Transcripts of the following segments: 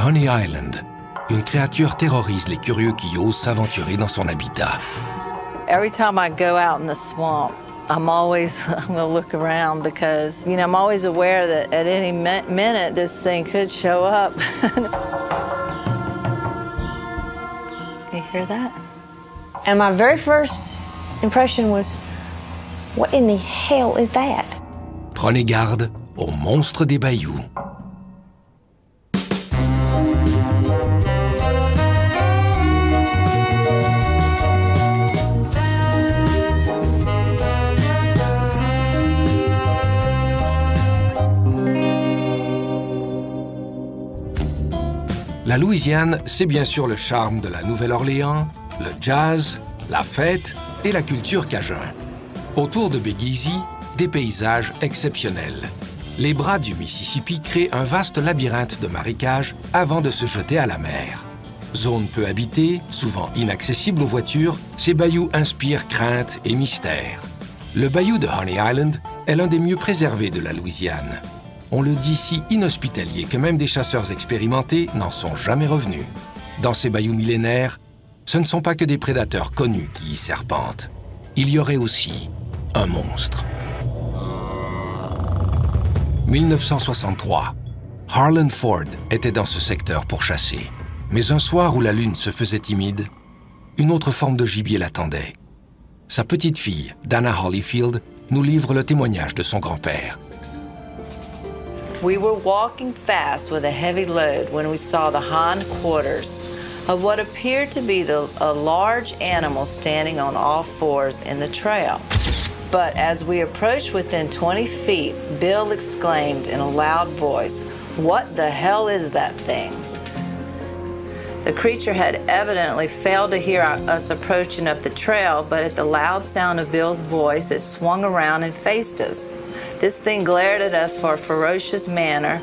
À Honey Island, une créature terrorise les curieux qui osent s'aventurer dans son habitat. Every time I go out in the swamp, I'm gonna look around because, you know, I'm always aware that at any minute this thing could show up. You hear that? And my very first impression was, what in the hell is that? Prenez garde aux monstres des bayous. La Louisiane, c'est bien sûr le charme de la Nouvelle-Orléans, le jazz, la fête et la culture cajun. Autour de Big Easy, des paysages exceptionnels. Les bras du Mississippi créent un vaste labyrinthe de marécages avant de se jeter à la mer. Zone peu habitée, souvent inaccessible aux voitures, ces bayous inspirent crainte et mystère. Le bayou de Honey Island est l'un des mieux préservés de la Louisiane. On le dit si inhospitalier que même des chasseurs expérimentés n'en sont jamais revenus. Dans ces bayous millénaires, ce ne sont pas que des prédateurs connus qui y serpentent. Il y aurait aussi un monstre. 1963. Harlan Ford était dans ce secteur pour chasser. Mais un soir où la lune se faisait timide, une autre forme de gibier l'attendait. Sa petite fille, Dana Holyfield, nous livre le témoignage de son grand-père. We were walking fast with a heavy load when we saw the hindquarters of what appeared to be a large animal standing on all fours in the trail. But as we approached within 20 feet, Bill exclaimed in a loud voice, "What the hell is that thing?" The creature had evidently failed to hear us approaching up the trail, but at the loud sound of Bill's voice, it swung around and faced us. This thing glared at us for a ferocious manner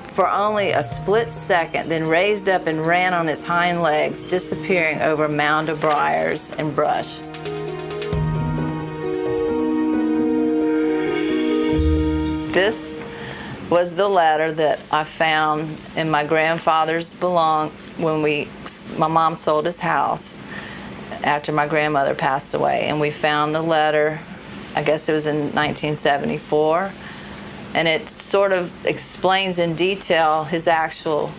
for only a split second, then raised up and ran on its hind legs, disappearing over a mound of briars and brush. This was the letter that I found in my grandfather's when my mom sold his house after my grandmother passed away, and we found the letter. I guess it was in 1974, and it sort of explains in detail his actual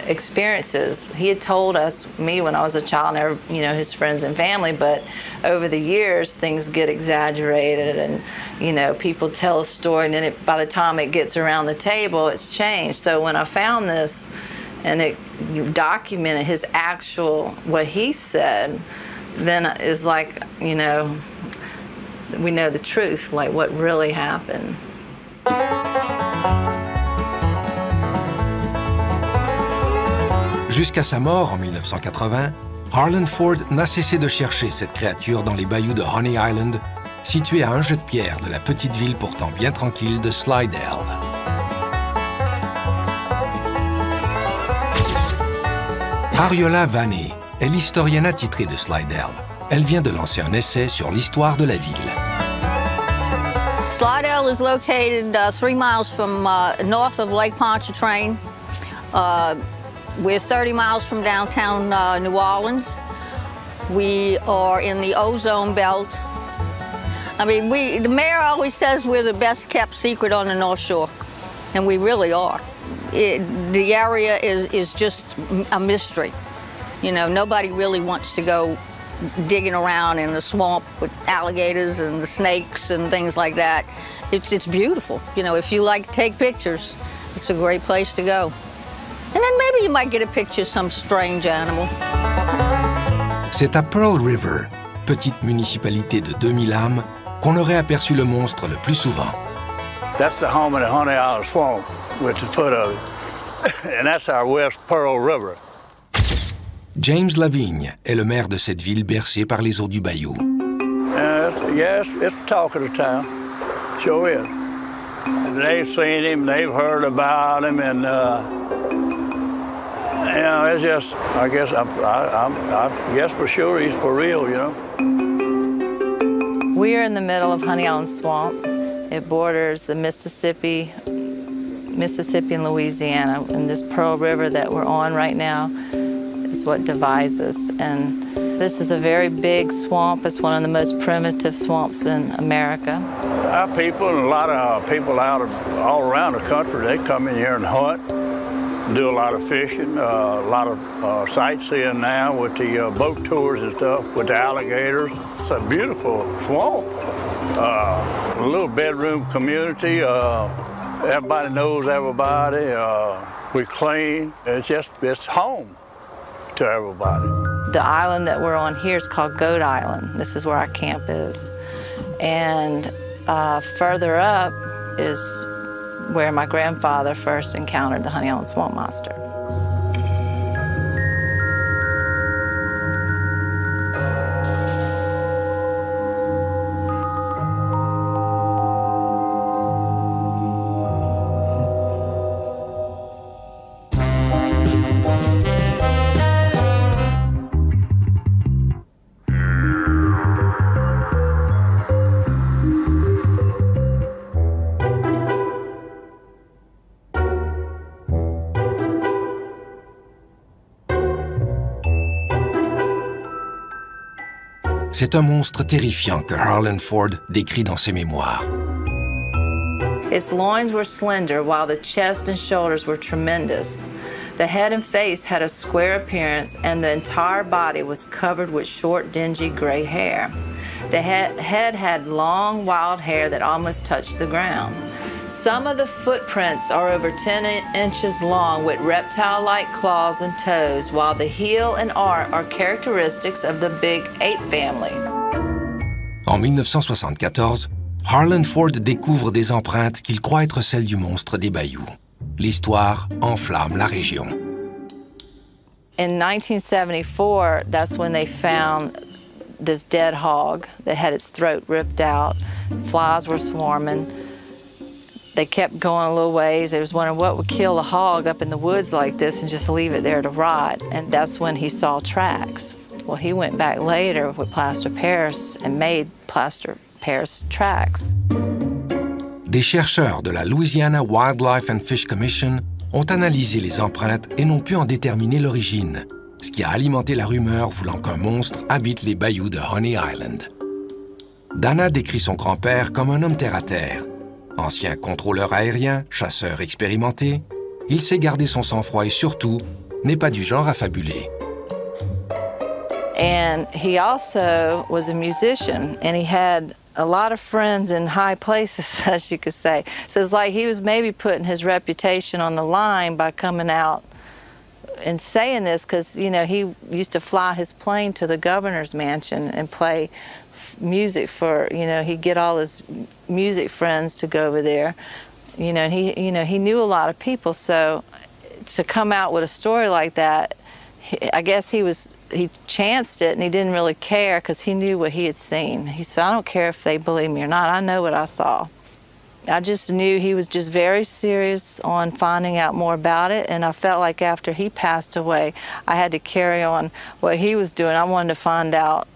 experiences. He had told me when I was a child, never, you know, his friends and family, but over the years things get exaggerated, and you know, people tell a story, and then by the time it gets around the table, it's changed. So when I found this, and it documented his actual what he said, then it's like, you know, we know the truth, like what really happened. Jusqu'à sa mort en 1980, Harlan Ford n'a cessé de chercher cette créature dans les bayous de Honey Island, situés à un jet de pierre de la petite ville pourtant bien tranquille de Slidell. Ariola Vanné est l'historienne attitrée de Slidell. Elle vient de lancer un essai sur l'histoire de la ville. Slidell is located 3 miles from north of Lake Pontchartrain. We're 30 miles from downtown New Orleans. We are in the ozone belt. I mean, the mayor always says we're the best kept secret on the North Shore, and we really are. The area is just a mystery. You know, nobody really wants to go digging around in the swamp with alligators and the snakes and things like that. It's beautiful. You know, if you like to take pictures, it's a great place to go. And then maybe you might get a picture of some strange animal. C'est à Pearl River, petite municipalité de 2000 âmes, qu'on aurait aperçu le monstre le plus souvent. That's the home of the Honey Island Swamp, with the foot of it. And that's our West Pearl River. James Lavigne est le maire de cette ville bercée par les eaux du bayou. Yes, it's the talk of the town. Sure is. They've seen him, they've heard about him, and you know, it's just, I guess for sure he's for real, you know. We are in the middle of Honey Island Swamp. It borders the Mississippi Mississippi and Louisiana, and this Pearl River that we're on right now is what divides us. And this is a very big swamp. It's one of the most primitive swamps in America. Our people and a lot of people out of all around the country, they come in here and hunt, do a lot of fishing, a lot of sightseeing now with the boat tours and stuff, with the alligators. It's a beautiful swamp. A little bedroom community. Everybody knows everybody. We clean. It's home to everybody. The island that we're on here is called Goat Island. This is where our camp is. And further up is where my grandfather first encountered the Honey Island Swamp Monster. C'est un monstre terrifiant que Harlan Ford décrit dans ses mémoires. Its loins were slender, while the chest and shoulders were tremendous. The head and face had a square appearance, and the entire body was covered with short, dingy gray hair. The head had long, wild hair that almost touched the ground. Some of the footprints are over 10 inches long with reptile-like claws and toes, while the heel and arm are characteristics of the big ape family. En 1974, Harlan Ford découvre des empreintes qu'il croit être celles du monstre des bayous. L'histoire enflamme la région. In 1974, that's when they found this dead hog that had its throat ripped out. Flies were swarming. They kept going a little ways. They was wondering what would kill a hog up in the woods like this and just leave it there to rot. And that's when he saw tracks. Well, he went back later with plaster Paris and made plaster Paris tracks. Des chercheurs de la Louisiana Wildlife and Fish Commission ont analysé les empreintes et n'ont pu en déterminer l'origine, ce qui a alimenté la rumeur voulant qu'un monstre habite les bayous de Honey Island. Dana décrit son grand-père comme un homme terre-à-terre. Ancien contrôleur aérien, chasseur expérimenté, il sait garder son sang-froid et surtout n'est pas du genre à fabuler. And he also was a musician, and he had a lot of friends in high places, as you could say. So it's like he was maybe putting his reputation on the line by coming out and saying this, because, you know, he used to fly his plane to the governor's mansion and play music for, you know, he'd get all his music friends to go over there. You know, he knew a lot of people, so to come out with a story like that, I guess he chanced it, and he didn't really care because he knew what he had seen. He said, I don't care if they believe me or not, I know what I saw. I just knew he was just very serious on finding out more about it, and I felt like after he passed away, I had to carry on what he was doing. I wanted to find out.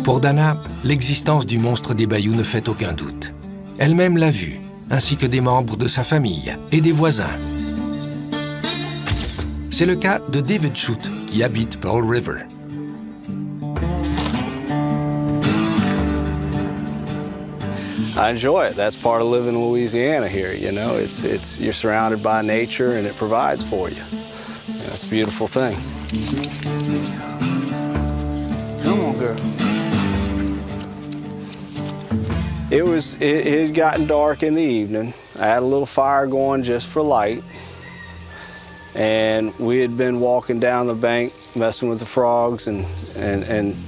Pour Dana, l'existence du monstre des bayous ne fait aucun doute. Elle-même l'a vu, ainsi que des membres de sa famille et des voisins. C'est le cas de David Shute, qui habite Pearl River. I enjoy it. That's part of living in Louisiana here, you know. You're surrounded by nature and it provides for you. That's a beautiful thing. Come on, girl. It had gotten dark in the evening. I had a little fire going just for light. And we had been walking down the bank, messing with the frogs, and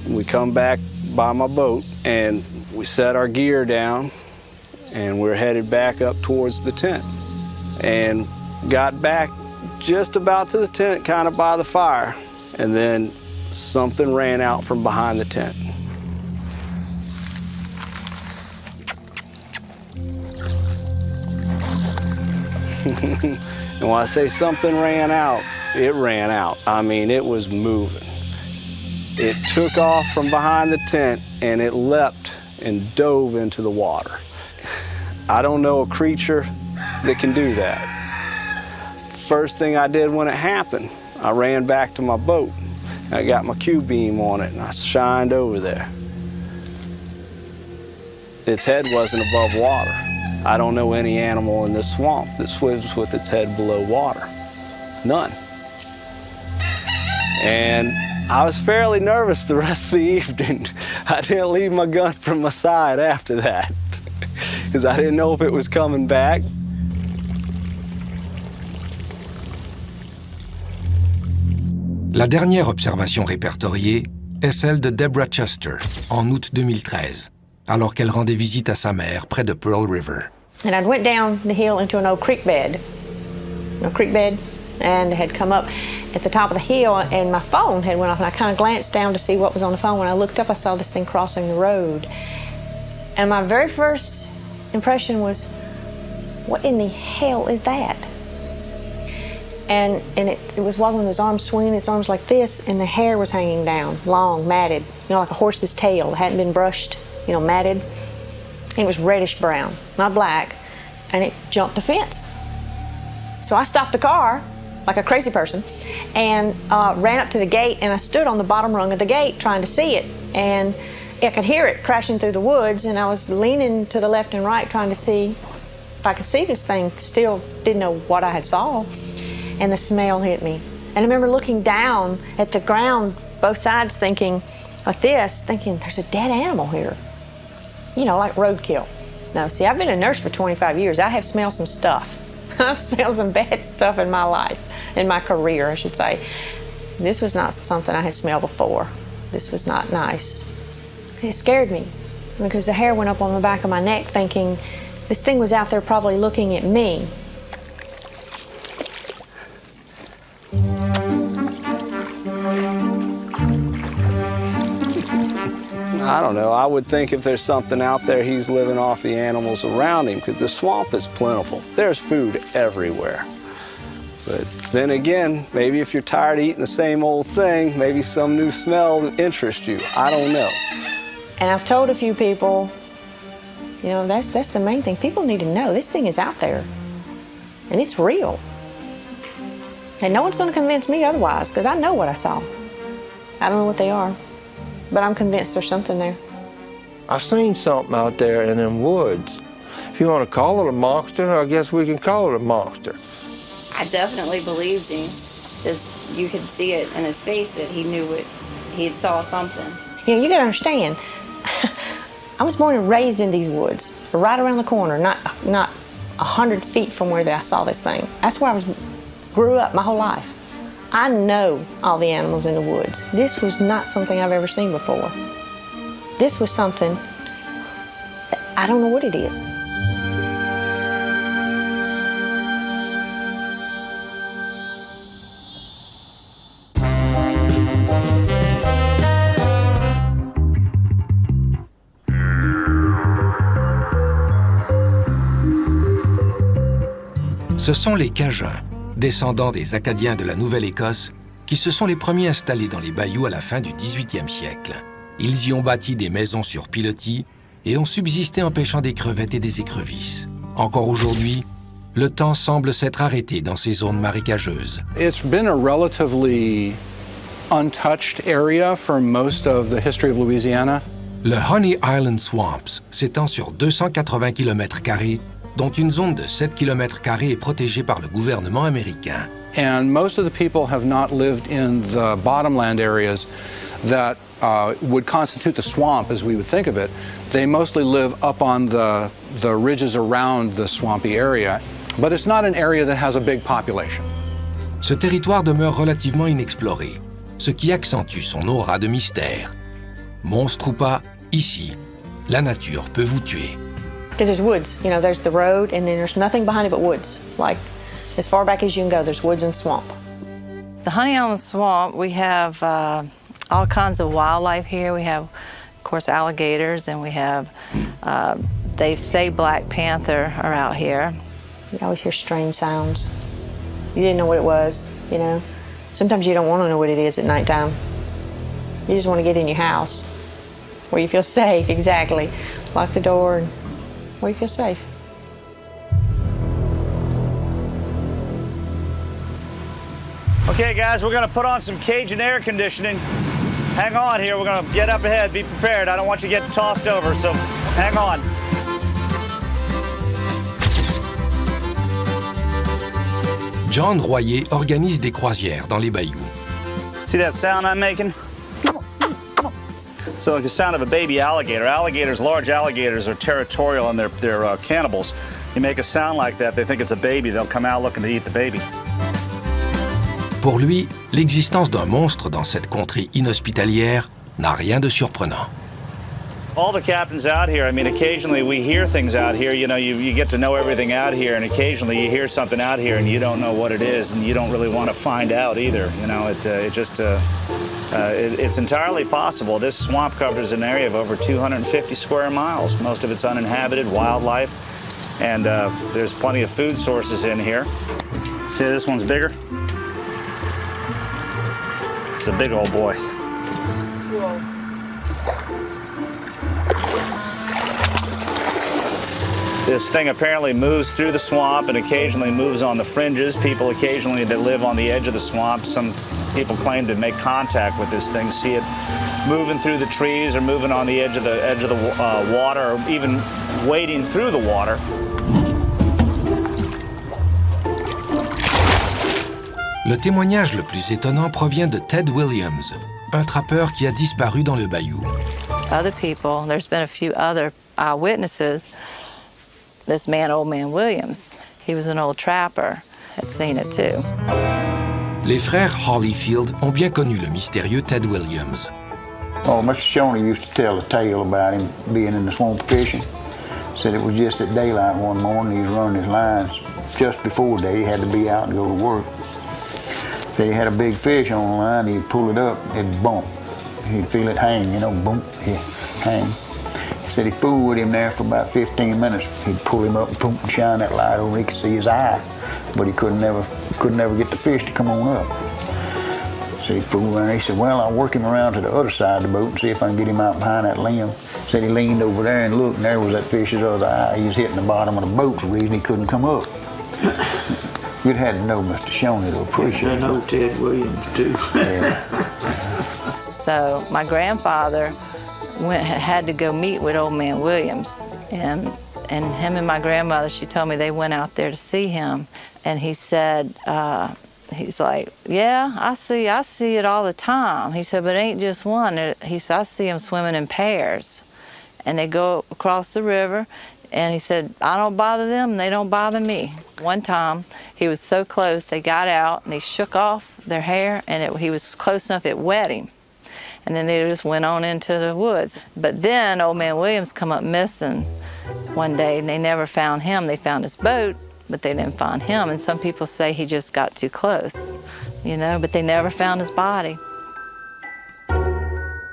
we come back by my boat, and we set our gear down, and we're headed back up towards the tent. And got back just about to the tent, kind of by the fire, and then something ran out from behind the tent. And when I say something ran out, it ran out. I mean, it was moving. It took off from behind the tent, and it leapt and dove into the water. I don't know a creature that can do that. First thing I did when it happened, I ran back to my boat. I got my Q-beam on it and I shined over there. Its head wasn't above water. I don't know any animal in this swamp that swims with its head below water. None. And I was fairly nervous the rest of the evening. I didn't leave my gun from my side after that because I didn't know if it was coming back. La dernière observation répertoriée est celle de Deborah Chester en août 2013, alors qu'elle rendait visite à sa mère près de Pearl River. And I went down the hill into an old creek bed, and had come up at the top of the hill, and my phone had went off, and I kind of glanced down to see what was on the phone. When I looked up, I saw this thing crossing the road. And my very first impression was, what in the hell is that? And it was walking with his arms swinging, its arms like this, and the hair was hanging down, long, matted, like a horse's tail. It hadn't been brushed, matted. It was reddish brown, not black, and it jumped the fence. So I stopped the car, like a crazy person, and ran up to the gate, and I stood on the bottom rung of the gate trying to see it. And I could hear it crashing through the woods, and I was leaning to the left and right trying to see if I could see this thing. Still didn't know what I had saw. And the smell hit me. And I remember looking down at the ground, both sides, thinking, there's a dead animal here. Like roadkill. No, see, I've been a nurse for 25 years. I have smelled some stuff. I've smelled some bad stuff in my life, in my career, I should say. This was not something I had smelled before. This was not nice. It scared me because the hair went up on the back of my neck thinking this thing was out there probably looking at me. I don't know. I would think if there's something out there, he's living off the animals around him because the swamp is plentiful. There's food everywhere. But then again, maybe if you're tired of eating the same old thing, maybe some new smell interests you. I don't know. And I've told a few people, that's the main thing. People need to know this thing is out there and it's real. And no one's going to convince me otherwise because I know what I saw. I don't know what they are. But I'm convinced there's something there. I seen something out there in them woods. If you want to call it a monster, I guess we can call it a monster. I definitely believed him. Just you could see it in his face that he knew it. He had saw something. You got to understand, I was born and raised in these woods, right around the corner, not 100 feet from where I saw this thing. That's where grew up my whole life. I know all the animals in the woods. This was not something I've ever seen before. This was something that I don't know what it is. Ce sont les Cajuns, descendants des Acadiens de la Nouvelle-Écosse, qui se sont les premiers installés dans les bayous à la fin du XVIIIe siècle. Ils y ont bâti des maisons sur pilotis et ont subsisté en pêchant des crevettes et des écrevisses. Encore aujourd'hui, le temps semble s'être arrêté dans ces zones marécageuses. It's been a relatively untouched area for most of the history of Louisiana. Le Honey Island Swamps s'étend sur 280 km², dont une zone de 7 km² est protégée par le gouvernement américain. And most of the people have not lived in the bottomland areas that would constitute the swamp as we would think of it. They mostly live up on the ridges around the swampy area, but it's not an area that has a big population. Ce territoire demeure relativement inexploré, ce qui accentue son aura de mystère. Monstre ou pas, ici, la nature peut vous tuer. Because there's woods, there's the road, and then there's nothing behind it but woods. Like, as far back as you can go, there's woods and swamp. The Honey Island Swamp, we have all kinds of wildlife here. We have, of course, alligators, and we have, they say Black Panther are out here. You always hear strange sounds. You didn't know what it was, Sometimes you don't want to know what it is at nighttime. You just want to get in your house where you feel safe, exactly. Lock the door and where you feel safe. Okay, guys, we're going to put on some Cajun air conditioning. Hang on here. We're going to get up ahead. Be prepared. I don't want you to get tossed over, so hang on. John Royer organise des croisières dans les bayous. See that sound I'm making? So like the sound of a baby alligator. Alligators, large alligators, are territorial and they're cannibals. You make a sound like that, they think it's a baby. They'll come out looking to eat the baby. Pour lui, l'existence d'un monstre dans cette contrée inhospitalière n'a rien de surprenant. All the captains out here, I mean, occasionally we hear things out here. You know, you get to know everything out here, and occasionally you hear something out here and you don't know what it is, and you don't really want to find out either. You know, it's entirely possible. This swamp covers an area of over 250 square miles. Most of it's uninhabited, wildlife, and there's plenty of food sources in here. See, this one's bigger. It's a big old boy. Whoa. This thing apparently moves through the swamp and occasionally moves on the fringes. People occasionally that live on the edge of the swamp, some people claim to make contact with this thing, see it moving through the trees or moving on the edge of the water, or even wading through the water. Le témoignage le plus étonnant provient de Ted Williams, un trappeur qui a disparu dans le bayou. Other people, there's been a few other eyewitnesses. This man, Old Man Williams, he was an old trapper, had seen it too. Les frères Holyfield ont bien connu le mystérieux Ted Williams. Oh, Mr. Shawnee used to tell a tale about him being in the swamp fishing. Said it was just at daylight one morning, he was running his lines. Just before day, he had to be out and go to work. Said he had a big fish on the line, he'd pull it up, it'd bump. He'd feel it hang, you know, bump, he'd hang. Said he fooled with him there for about 15 minutes. He'd pull him up and boom, and shine that light over. He could see his eye, but he couldn't never get the fish to come on up. So he fooled around. He said, well, I'll work him around to the other side of the boat and see if I can get him out behind that limb. Said he leaned over there and looked, and there was that fish's other eye. He was hitting the bottom of the boat, the reason he couldn't come up. You'd had to know Mr. Shawnee to appreciate it. I know Ted Williams, too. Yeah. So my grandfather had to go meet with Old Man Williams, and him and my grandmother, she told me they went out there to see him, and he said, he's like, yeah, I see it all the time. He said, but it ain't just one. He said, I see them swimming in pairs, and they go across the river, and he said, I don't bother them, and they don't bother me. One time, he was so close, they got out, and they shook off their hair, and he was close enough, it wet him. And then they just went on into the woods. But then Old Man Williams come up missing one day, and they never found him. They found his boat, but they didn't find him. And some people say he just got too close, you know, but they never found his body.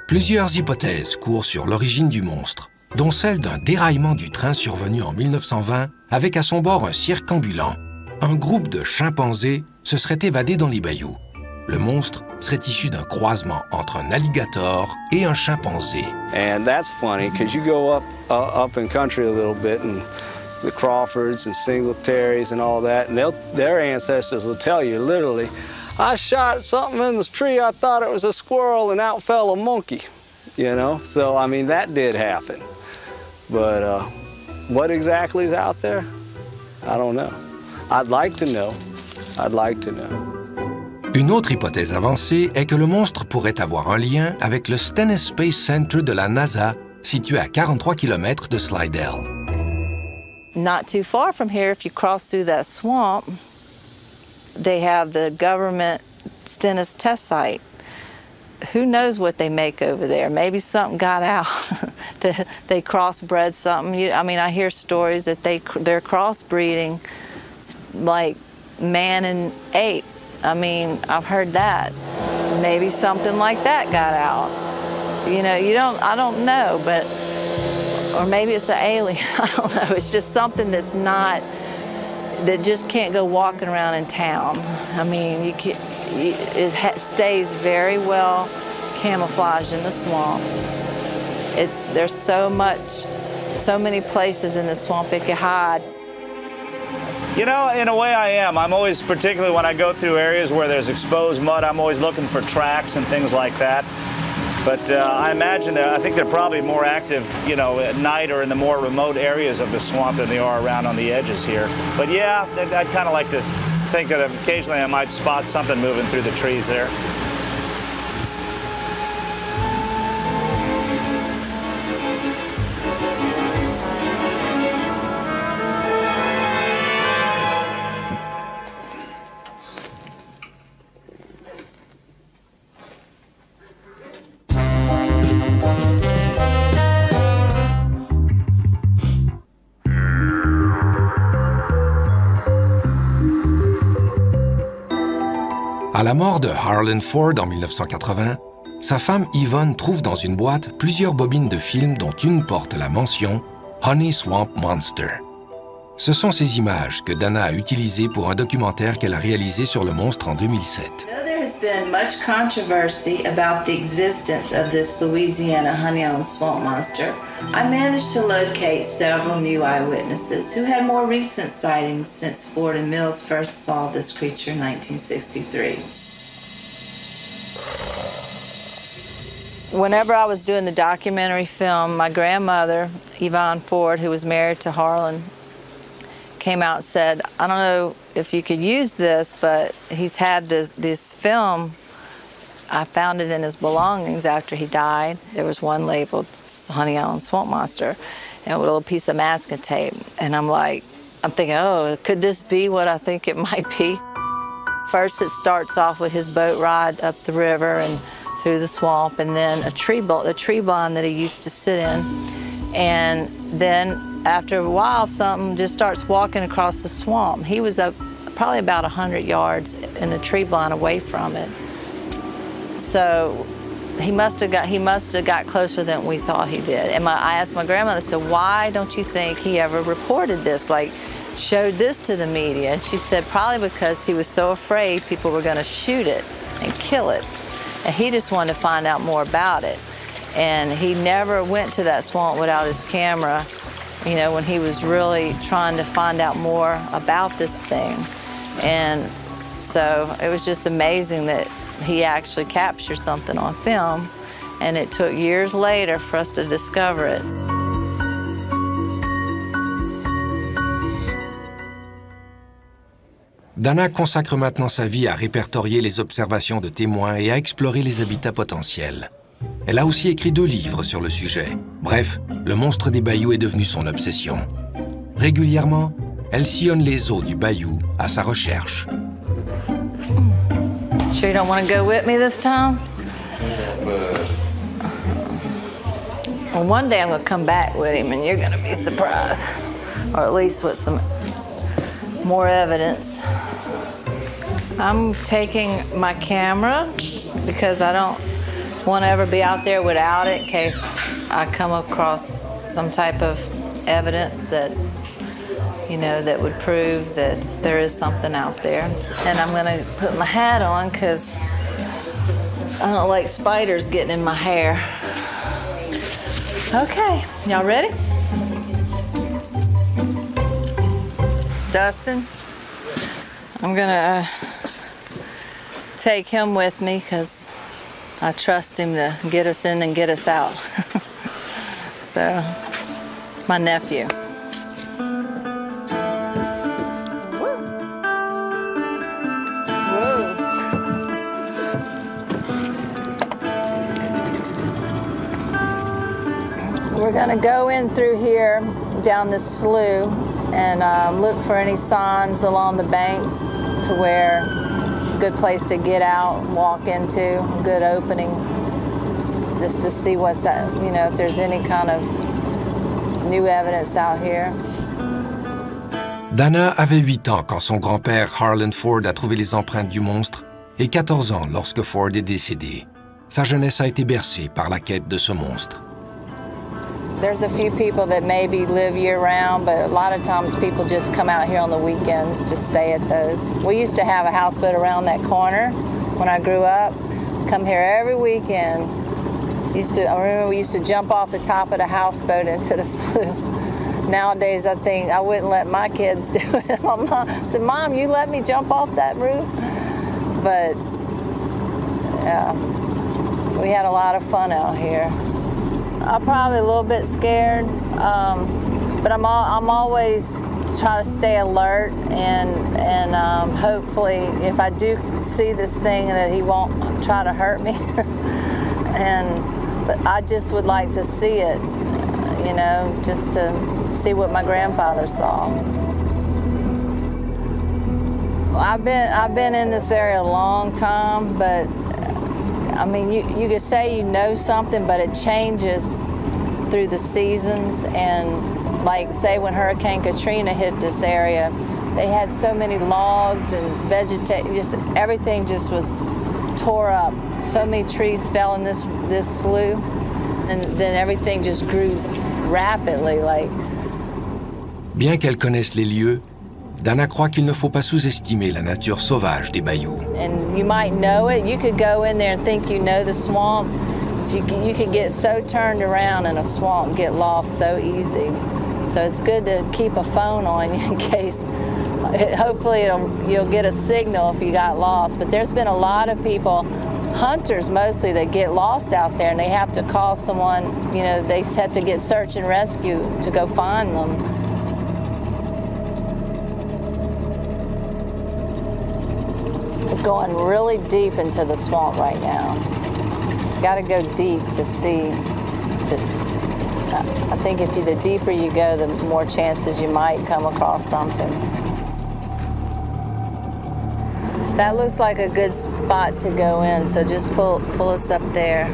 Plusieurs hypothèses courent sur l'origine du monstre, dont celle d'un déraillement du train survenu en 1920 avec à son bord un cirque ambulant. Un groupe de chimpanzés se serait évadé dans les bayous. Le monstre serait issu d'un croisement entre un alligator et un chimpanzé. And that's funny because you go up in country a little bit, and the Crawfords and Singletaries and all that, and their ancestors will tell you literally, I shot something in this tree, I thought it was a squirrel, and out fell a monkey, you know? So, I mean, that did happen. But what exactly is out there? I don't know. I'd like to know. I'd like to know. Une autre hypothèse avancée est que le monstre pourrait avoir un lien avec le Stennis Space Center de la NASA, situé à 43 km de Slidell. Not too far from here, if you cross through that swamp, they have the government Stennis test site. Who knows what they make over there? Maybe something got out. They crossbred something. I mean, I hear stories that they're crossbreeding, like man and ape. I mean, I've heard that. Maybe something like that got out. You know, I don't know, but, or maybe it's an alien, I don't know. It's just something that just can't go walking around in town. I mean, it stays very well camouflaged in the swamp. There's so many places in the swamp it can hide. You know, in a way I am. I'm always, particularly when I go through areas where there's exposed mud, I'm always looking for tracks and things like that. But I imagine I think they're probably more active, you know, at night or in the more remote areas of the swamp than they are around on the edges here. But yeah, I'd kind of like to think that occasionally I might spot something moving through the trees there. À la mort de Harlan Ford en 1980, sa femme Yvonne trouve dans une boîte plusieurs bobines de films dont une porte la mention « Honey Swamp Monster ». Ce sont ces images que Dana a utilisées pour un documentaire qu'elle a réalisé sur le monstre en 2007. There has been much controversy about the existence of this Louisiana Honey Island Swamp Monster. I managed to locate several new eyewitnesses who had more recent sightings since Ford and Mills first saw this creature in 1963. Whenever I was doing the documentary film, my grandmother, Yvonne Ford, who was married to Harlan, came out and said, I don't know if you could use this, but he's had this film. I found it in his belongings after he died. There was one labeled Honey Island Swamp Monster and a little piece of masking tape. And I'm thinking, oh, could this be what I think it might be? First, it starts off with his boat ride up the river and through the swamp, and then the tree blind that he used to sit in. And then after a while, something just starts walking across the swamp. He was up probably about 100 yards in the tree blind away from it. So he must have got closer than we thought he did. And I asked my grandmother, so why don't you think he ever reported this, like showed this to the media? And she said probably because he was so afraid people were going to shoot it and kill it. And he just wanted to find out more about it. And he never went to that swamp without his camera, you know, when he was really trying to find out more about this thing. And so it was just amazing that he actually captured something on film, and it took years later for us to discover it. Dana consacre maintenant sa vie à répertorier les observations de témoins et à explorer les habitats potentiels. Elle a aussi écrit 2 livres sur le sujet. Bref, le monstre des bayous est devenu son obsession. Régulièrement, elle sillonne les eaux du bayou à sa recherche. Sure you don't want to go with me this time? Well, one day I'm going to come back with him and you're going to be surprised. Or at least with some more evidence. I'm taking my camera because I don't want to ever be out there without it in case I come across some type of evidence that, you know, that would prove that there is something out there. And I'm going to put my hat on because I don't like spiders getting in my hair. Okay, y'all ready? Dustin, I'm going to take him with me because I trust him to get us in and get us out. So, it's my nephew. Whoa. We're gonna go in through here, down this slough, and look for any signs along the banks to where good place to get out, walk into, good opening, just to see what's, you know, if there's any kind of new evidence out here. Dana avait 8 ans quand son grand-père Harlan Ford a trouvé les empreintes du monstre et 14 ans lorsque Ford est décédé. Sa jeunesse a été bercée par la quête de ce monstre. There's a few people that maybe live year-round, but a lot of times people just come out here on the weekends to stay at those. We used to have a houseboat around that corner when I grew up. Come here every weekend. I remember we used to jump off the top of the houseboat into the slough. Nowadays, I think I wouldn't let my kids do it. My mom said, "Mom, you let me jump off that roof?" But yeah, we had a lot of fun out here. I'm probably a little bit scared, but I'm always try to stay alert and hopefully if I do see this thing that he won't try to hurt me. But I just would like to see it, you know, just to see what my grandfather saw. I've been in this area a long time, but I mean, you could say you know something, but it changes through the seasons. And like, say, when Hurricane Katrina hit this area, they had so many logs and vegetation, just everything just was tore up. So many trees fell in this slough, and then everything just grew rapidly. Bien qu'elle connaisse les lieux, Dana croit qu'il ne faut pas sous-estimer la nature sauvage des bayous. And you might know it. You could go in there and think you know the swamp. You could get so turned around in a swamp and get lost so easy. So it's good to keep a phone on you in case. Hopefully you'll get a signal if you got lost. But there's been a lot of people, hunters mostly, that get lost out there and they have to call someone, you know, they have to get search and rescue to go find them. We're going really deep into the swamp right now. Got to go deep to see. I think the deeper you go, the more chances you might come across something. That looks like a good spot to go in, so just pull us up there.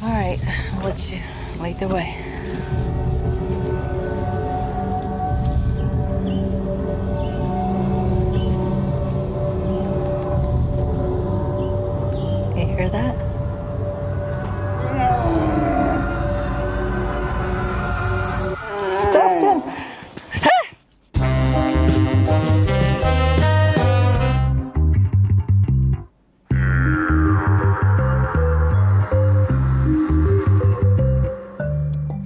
All right, I'll let you lead the way. Hear that? Dustin!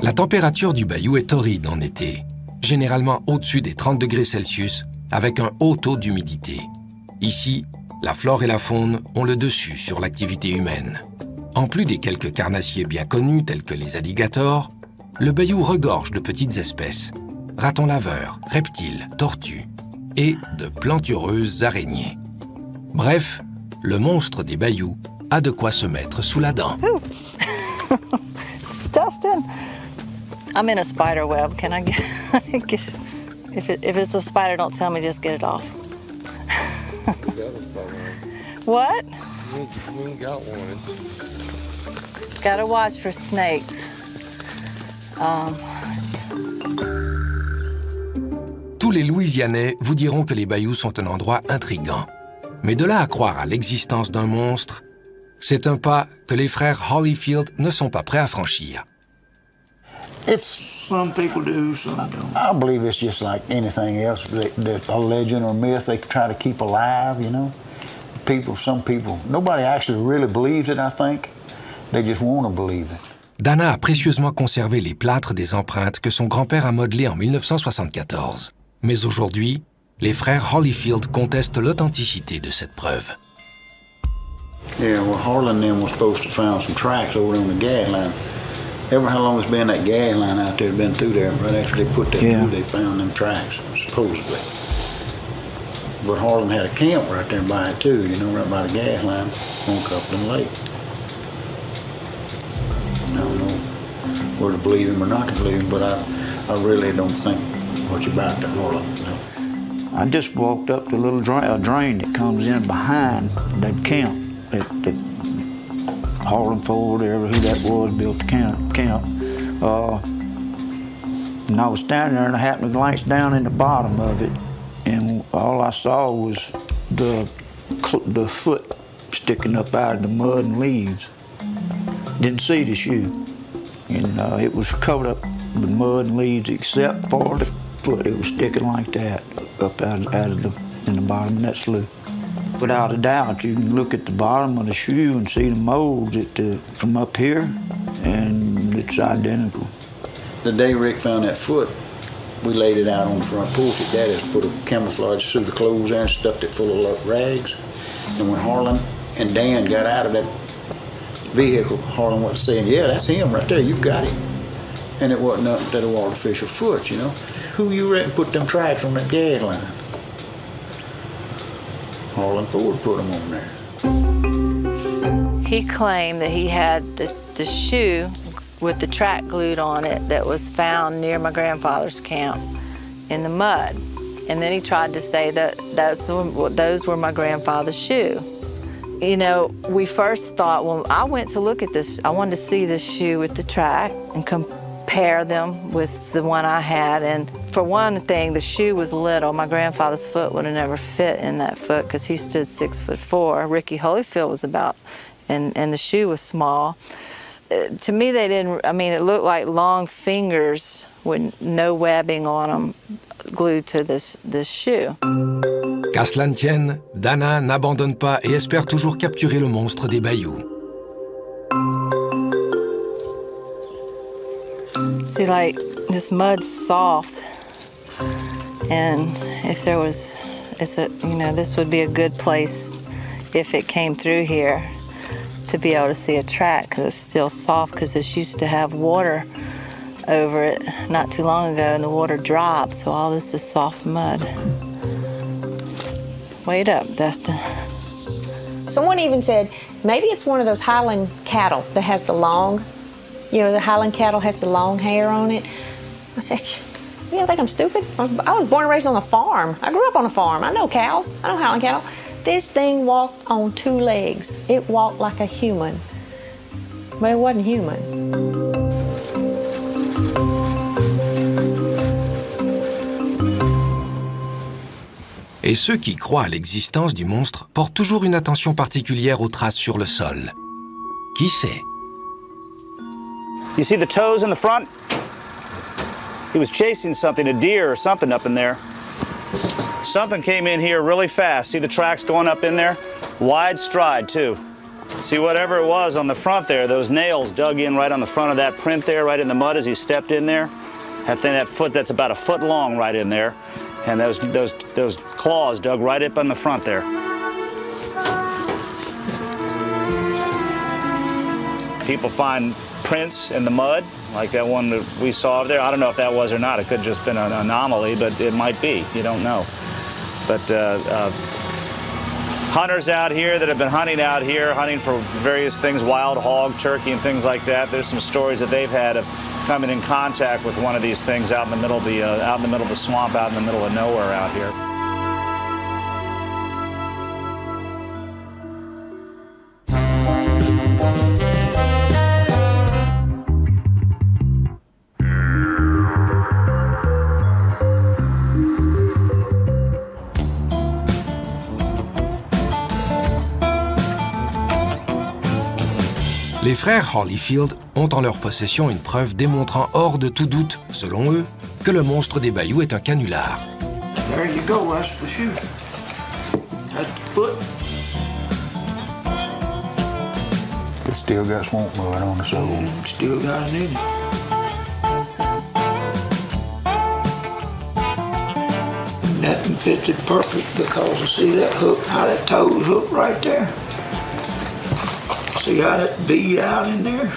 La température du bayou est torride en été, généralement au-dessus des 30 degrés Celsius, avec un haut taux d'humidité. Ici, la flore et la faune ont le dessus sur l'activité humaine. En plus des quelques carnassiers bien connus, tels que les alligators, le bayou regorge de petites espèces, ratons laveurs, reptiles, tortues et de plantureuses araignées. Bref, le monstre des bayous a de quoi se mettre sous la dent. Dustin, I'm in a spider web. Can I get if it's a spider, don't tell me, just get it off. What? We ain't got one. Gotta watch for snakes. Tous les Louisianais vous diront que les bayous sont un endroit intrigant. Mais de là à croire à l'existence d'un monstre, c'est un pas que les frères Holyfield ne sont pas prêts à franchir. Some people do, some don't. I believe it's just like anything else that a legend or myth they try to keep alive, you know. Some people, nobody actually really believes it, I think. They just want to believe it. Dana a précieusement conservé les plâtres des empreintes que son grand-père a modelées en 1974. Mais aujourd'hui, les frères Holyfield contestent l'authenticité de cette preuve. Yeah, well, Harlan and them was supposed to find some tracks over on the gas line. Ever how long it's been that gas line out there, been through there, right after they put that through, they found them tracks, supposedly. But Harlan had a camp right there by it too, you know, right by the gas line on Coupland Lake. I don't know whether to believe him or not to believe him, but I really don't think much about that Harlan. No. I just walked up to a little drain that comes in behind that camp that Harlan Ford, whoever who that was, built the camp. And I was standing there and I happened to glance down in the bottom of it, and all I saw was the foot sticking up out of the mud and leaves. Didn't see the shoe. And it was covered up with mud and leaves except for the foot. It was sticking like that. up out of in the bottom of that slough. Without a doubt, you can look at the bottom of the shoe and see the molds from up here, and it's identical. The day Rick found that foot, we laid it out on the front porch at Daddy's, put a camouflage suit of clothes there and stuffed it full of rags. And when Harlan and Dan got out of that vehicle, Harlan was saying, "Yeah, that's him right there, you've got him." And it wasn't nothing but an artificial foot, you know. Who you reckon put them tracks on that gas line? Harlan Ford put them on there. He claimed that he had the shoe with the track glued on it that was found near my grandfather's camp in the mud. And then he tried to say that those were my grandfather's shoe. You know, we first thought, well, I went to look at this. I wanted to see this shoe with the track and compare them with the one I had. And for one thing, the shoe was little. My grandfather's foot would have never fit in that foot because he stood 6'4". Ricky Holyfield was about, and the shoe was small. To me, they didn't, I mean, it looked like long fingers with no webbing on them glued to this shoe. Qu'à cela ne tienne, Dana n'abandonne pas et espère toujours capturer le monstre des bayous. See, like, this mud's soft, and if there was, you know, this would be a good place if it came through here to be able to see a track, because it's still soft, because it's used to have water over it not too long ago, and the water dropped, so all this is soft mud. Wait up, Dustin. Someone even said, maybe it's one of those Highland cattle that has the long, you know, the Highland cattle has the long hair on it. I said, you don't think I'm stupid? I was born and raised on a farm. I grew up on a farm. I know cows. I know Highland cattle. This thing walked on 2 legs. It walked like a human, but it wasn't human. Et ceux qui croient à l'existence du monstre portent toujours une attention particulière aux traces sur le sol. Qui sait? You see the toes in the front? He was chasing something, a deer or something up in there. Something came in here really fast. See the tracks going up in there? Wide stride, too. See, whatever it was on the front there, those nails dug in right on the front of that print there, right in the mud as he stepped in there. That foot that's about a foot long right in there. And those claws dug right up on the front there. People find prints in the mud, like that one that we saw there. I don't know if that was or not. It could have just been an anomaly, but it might be. You don't know. But hunters out here that have been hunting out here, hunting for various things, wild hog, turkey, and things like that. There's some stories that they've had of coming in contact with one of these things out in the middle of the swamp, out in the middle of nowhere out here. Les frères Holyfield ont en leur possession une preuve démontrant hors de tout doute, selon eux, que le monstre des bayous est un canular. There you go, that's the shoe. That's the foot. It's still got swamp mud on the sole. Still got it in it. That fits it perfect because you see that hook, how that toe's hooked right there. See how that bead out in there?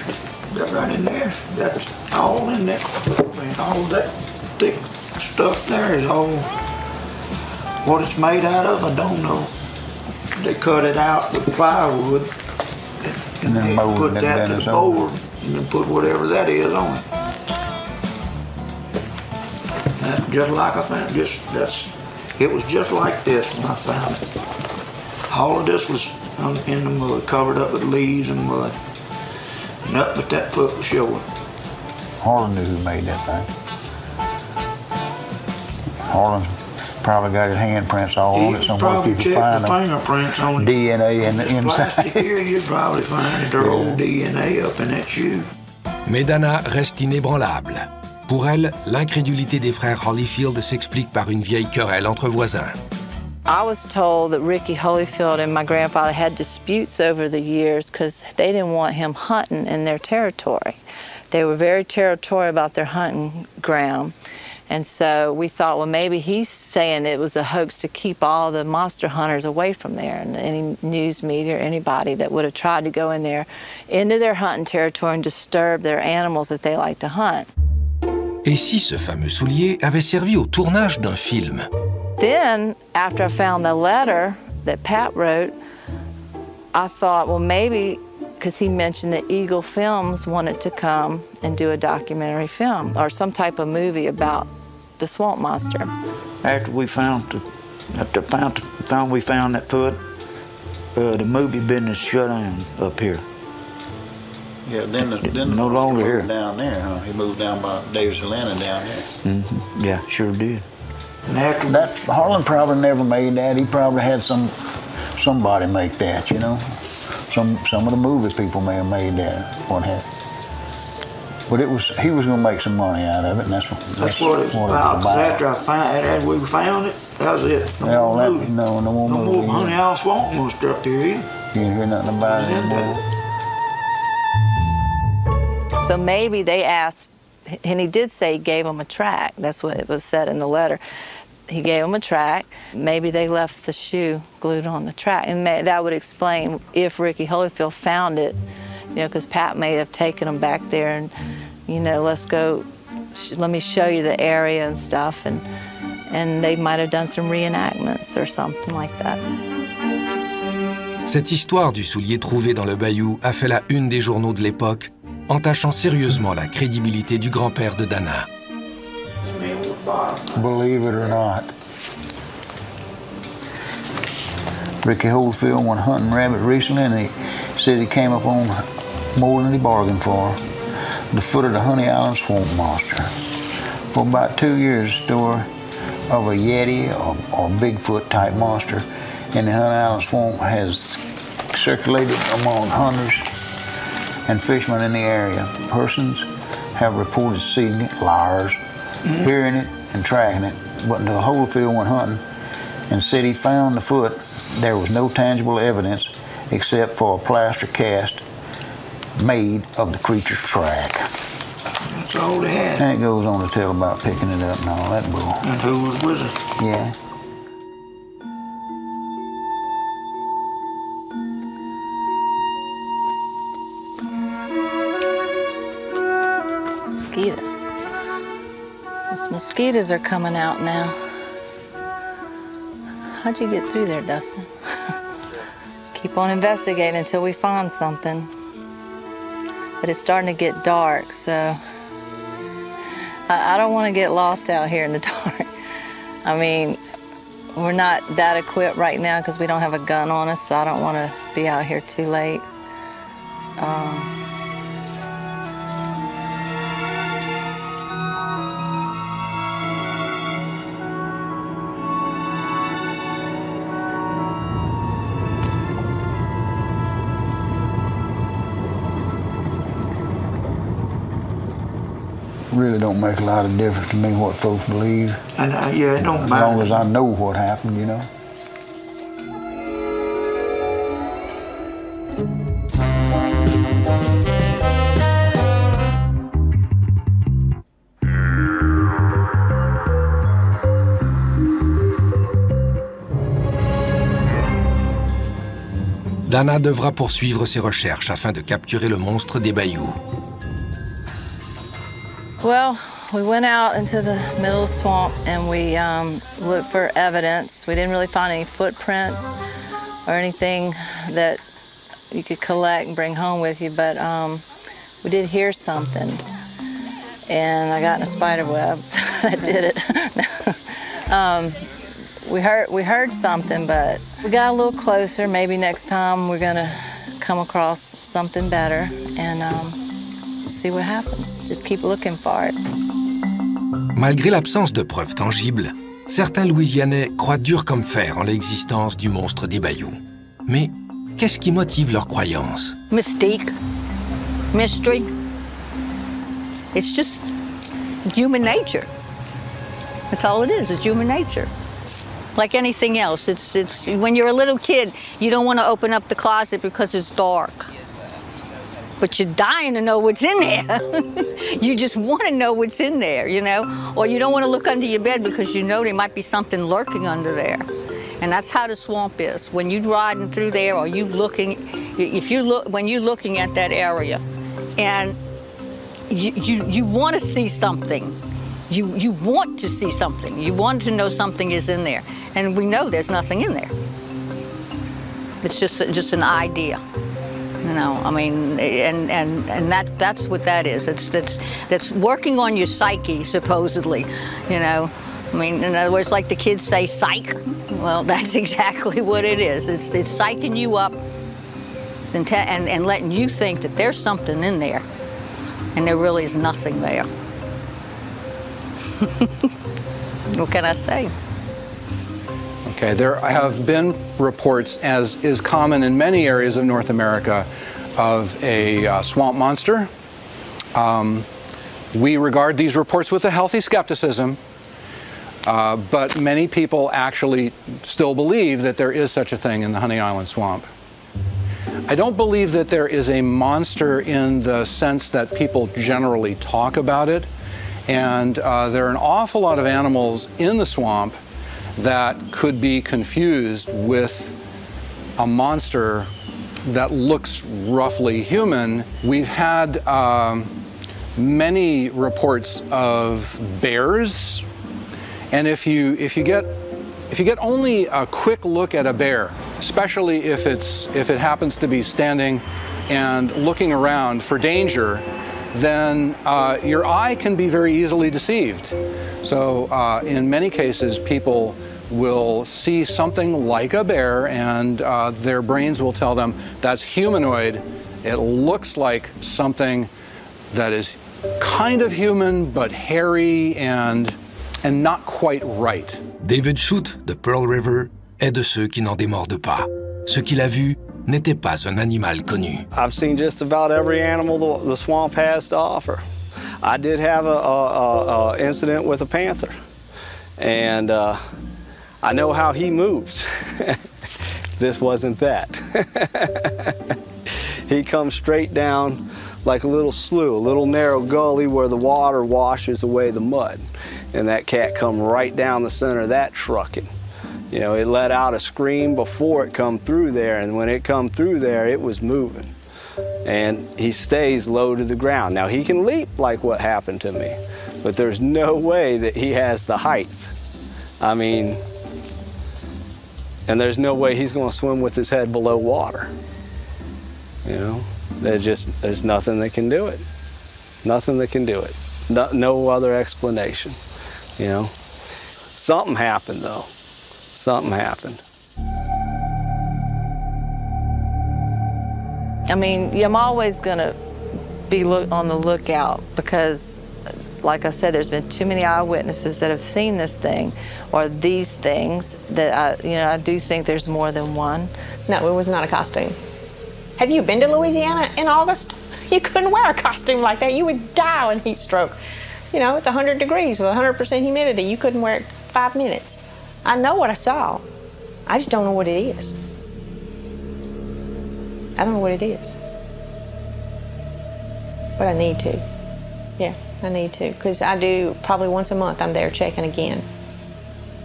That right in there? That's all in there. And all that thick stuff there is all what it's made out of, I don't know. They cut it out with plywood and then put that to the board and then put whatever that is on it. That's just like I found, it was just like this when I found it. All of this was in the mud, covered up with leaves and mud. Nothing but that foot was showing. Harlan knew who made that thing. Harlan probably got his handprints all on it somewhere. If you could find the fingerprints on it. DNA in the inside. Plastic here, you'd probably find their old DNA up in that shoe. Mais Dana reste inébranlable. Pour elle, l'incrédulité des frères Holyfield s'explique par une vieille querelle entre voisins. I was told that Ricky Holyfield and my grandfather had disputes over the years because they didn't want him hunting in their territory. They were very territorial about their hunting ground. And so we thought, well, maybe he's saying it was a hoax to keep all the monster hunters away from there, and any news media or anybody that would have tried to go in there into their hunting territory and disturb their animals that they like to hunt. Et si ce fameux soulier avait servi au tournage d'un film? Then, after I found the letter that Pat wrote, I thought, well, maybe, because he mentioned that Eagle Films wanted to come and do a documentary film or some type of movie about the swamp monster. After we found that foot, the movie business shut down up here. Yeah, then no longer here. Down there, huh? He moved down by Davis Atlanta down there. Mm-hmm. Yeah, sure did. And after that, Harlan probably never made that. He probably had somebody make that, you know. Some of the movie people may have made that. What happened? But he was going to make some money out of it, and that's what it was about. After we found it, that was it. No more movie. Honey Owl Swamp Monster up here either. You didn't hear nothing about it anymore. So maybe they asked, and he did say he gave them a track. That's what it was said in the letter. He gave them a track. Maybe they left the shoe glued on the track. And that would explain if Ricky Holyfield found it, you know, because Pat may have taken him back there and, you know, let's go, let me show you the area and stuff. And they might have done some reenactments or something like that. Cette histoire du soulier trouvé dans le bayou a fait la une des journaux de l'époque, entachant sérieusement la crédibilité du grand-père de Dana. Believe it or not, Ricky Holyfield went hunting rabbit recently, and he said he came up on more than he bargained for, the foot of the Honey Island Swamp Monster. For about 2 years, the story of a Yeti or Bigfoot type monster in the Honey Island Swamp has circulated among hunters and fishermen in the area. Persons have reported seeing it, liars, hearing it and tracking it, but until Holyfield went hunting and said he found the foot, there was no tangible evidence except for a plaster cast made of the creature's track. That's all they had. And it goes on to tell about picking it up and all that bull. And who was with it? Yeah. Mosquitoes. Those mosquitoes are coming out now. How'd you get through there, Dustin? Keep on investigating until we find something. But it's starting to get dark, so I don't want to get lost out here in the dark. I mean, we're not that equipped right now because we don't have a gun on us, so I don't want to be out here too late. Really don't make a lot of difference to me what folks believe. And yeah, it don't matter. As long as I know what happened, you know. Dana devra poursuivre ses recherches afin de capturer le monstre des bayous. Well, we went out into the middle of the swamp and we looked for evidence. We didn't really find any footprints or anything that you could collect and bring home with you, but we did hear something. And I got in a spider web, so I did it. We heard something, but we got a little closer. Maybe next time we're gonna come across something better and see what happens. Just keep looking for it. Malgré l'absence de preuves tangibles, certains Louisianais croient dur comme fer en l'existence du monstre des bayous. Mais qu'est-ce qui motive leur croyance? Mystique, mystery. It's just human nature. That's all it is. It's human nature. Like anything else, it's when you're a little kid, you don't want to open up the closet because it's dark. But you're dying to know what's in there. You just want to know what's in there, you know? Or you don't want to look under your bed because you know there might be something lurking under there. And that's how the swamp is. When you're riding through there, or you looking, when you're looking at that area, and you want to see something. You want to see something. You want to know something is in there. And we know there's nothing in there. It's just an idea. You know, I mean, and that's what that is. That's working on your psyche, supposedly. You know, I mean, in other words, like the kids say, psych. Well, that's exactly what it is. It's psyching you up and letting you think that there's something in there, and there really is nothing there. What can I say? Okay, there have been reports, as is common in many areas of North America, of a swamp monster. We regard these reports with a healthy skepticism, but many people actually still believe that there is such a thing in the Honey Island swamp. I don't believe that there is a monster in the sense that people generally talk about it, and there are an awful lot of animals in the swamp that could be confused with a monster that looks roughly human. We've had many reports of bears, and if you get only a quick look at a bear, especially if it happens to be standing and looking around for danger, then your eye can be very easily deceived. So in many cases, people will see something like a bear, and their brains will tell them that's humanoid. It looks like something that is kind of human, but hairy and not quite right. David Shute de Pearl River est de ceux qui n'en démordent pas. Ce qu'il a vu n'était pas un animal connu. I've seen just about every animal the swamp has to offer. I did have a incident with a panther, and I know how he moves. This wasn't that. He comes straight down like a little slough, a little narrow gully where the water washes away the mud. And that cat come right down the center of that trucking. You know, it let out a scream before it come through there, and when it come through there, it was moving. And he stays low to the ground. Now, he can leap like what happened to me, but there's no way that he has the height. I mean, and there's no way he's going to swim with his head below water. You know, there's nothing that can do it. Nothing that can do it. No other explanation, you know. Something happened, though. Something happened. I mean, I'm always going to be on the lookout because, like I said, there's been too many eyewitnesses that have seen this thing or these things that I do think there's more than one. No, it was not a costume. Have you been to Louisiana in August? You couldn't wear a costume like that. You would die in heat stroke. You know, it's 100 degrees with 100% humidity. You couldn't wear it 5 minutes. I know what I saw. I just don't know what it is. I don't know what it is. But I need to. Yeah, I need to. Because I do probably once a month I'm there checking again.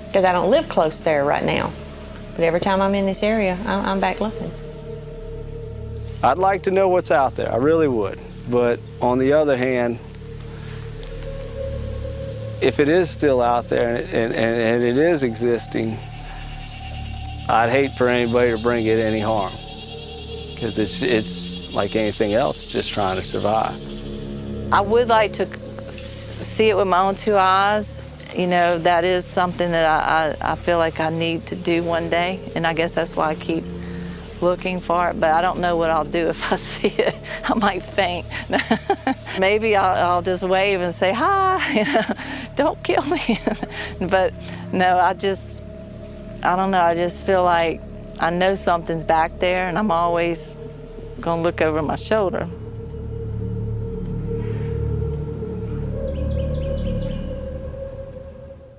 Because I don't live close there right now. But every time I'm in this area, I'm back looking. I'd like to know what's out there, I really would. But on the other hand, if it is still out there and it is existing, I'd hate for anybody to bring it any harm. Because it's like anything else, just trying to survive. I would like to see it with my own 2 eyes. You know, that is something that I feel like I need to do one day. And I guess that's why I keep looking for it, but I don't know what I'll do if I see it. I might faint. Maybe I'll just wave and say, hi, you know, don't kill me. But no, I don't know, I just feel like I know something's back there and I'm always gonna look over my shoulder.